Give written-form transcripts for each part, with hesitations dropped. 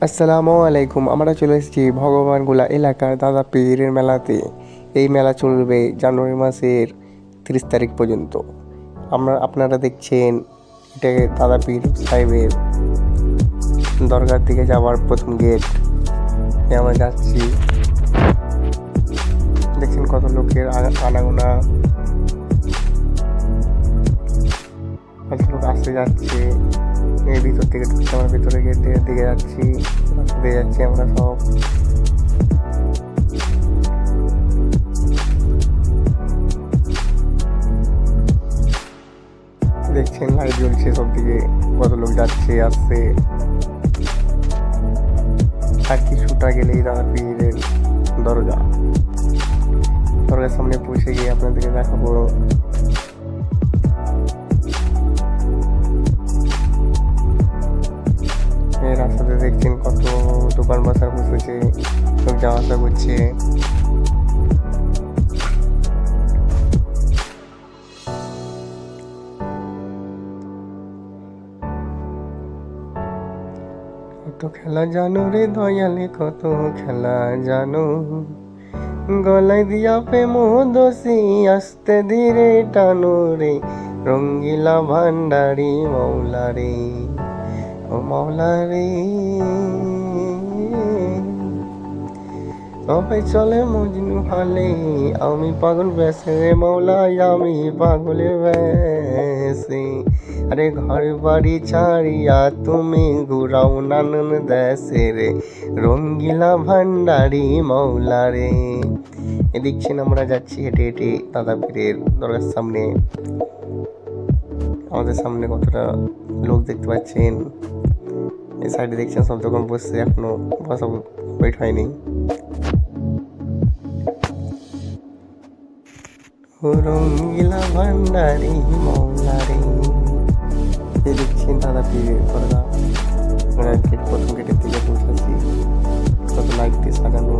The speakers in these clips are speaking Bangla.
আসসালামু আলাইকুম। আমরা চলে এসেছি ভগবানগোলা এলাকার দাদা পীরের মেলাতে। এই মেলা চলবে জানুয়ারি মাসের 30 তারিখ পর্যন্ত। আপনারা দেখছেন এটা দাদা পীর সাহেবের দরগার দিকে যাওয়ার প্রথম গেট। আমরা যাচ্ছি, দেখছেন কত লোকের আনাগোনা, কত লোক আসতে যাচ্ছে। এই ভিতর থেকে ঢুকছে, আমরা ভিতরে গেটের দিকে যাচ্ছি, রাস্তা দিয়ে যাচ্ছি আমরা সব। দেখছেন লাইট জ্বলছে সব দিকে, কত লোক যাচ্ছে আসছে। আর কিছুটা গেলেই দাদা পীরের দরজা। দরজার সামনে পৌঁছে গিয়ে আপনাদেরকে দেখাবো। এই রাস্তাতে দেখছেন কত দোকান বাজার বসেছে, লোক যাওয়া আসা করছে। কত খেলা জানো রে দয়ালে, কত খেলা জানো, গলায় দিয়া প্রেম দোষী আস্তে ধীরে টানো রে, রঙ্গিলা ভান্ডারি মৌলা রে, ও মৌলা রে। সবাই চলে মজনু হালে, আমি পাগল বেসে রে মৌলাই, আমি পাগলের বেসে। আরে ঘর বাড়ি ছাড়িয়া তুমি ঘুরাও নানান দেশে রে, রঙ্গিলা ভান্ডারি মৌলা রে। দেখছেন আমরা যাচ্ছি হেঁটে হেঁটে দাদা পীরের দরগার সামনে। আমাদের সামনে কতটা লোক দেখতে পাচ্ছেন। এই সাইডে দেখছেন সব দোকান বসছে, এখনো বসা ওয়েট হয়নি। রঙ্গিলা ভান্ডারি মৌলা রে। এই দেখছেন দাদা পীরের দরগা। আমরা গেট প্রথম গেটের দিকে পৌঁছেছি, কত লাইট দিয়ে সাজানো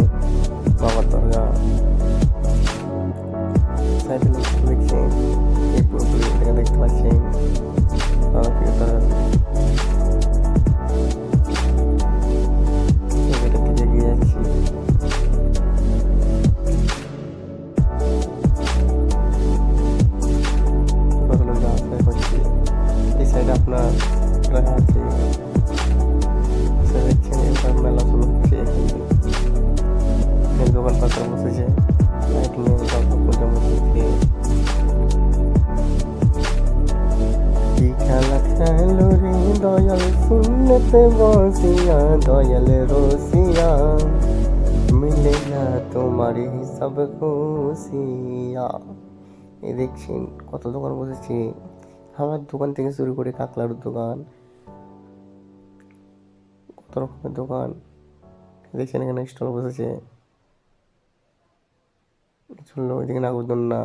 বাবার দরগা। সাইডে লোক দেখছেন, এই পুরোপুরি দেখতে পাচ্ছেন দাদা পীরের দরগা। গেটের দিকে এগিয়ে যাচ্ছি। কত লোক যাওয়া আসা করছে। এই সাইডে আপনার রাখা আছে, দেখছেন এবার মেলা শুরু হচ্ছে। এখানে দোকান পাশে বসেছে, লাইটিং পূজা বসেছে। কি খেলা খেলো রে দয়াল শূন্যতে বসিয়া, দয়াল রসিয়া মিলে না তোমার হিসাব খুশিয়া। এই দেখছেন কত দোকান বসেছে, খাবার দোকান থেকে শুরু করে কাকলার দোকান, কত রকমের দোকান। দেখছেন এখানে স্টল বসেছে, চললো ওইদিকে নাগরদোলনা।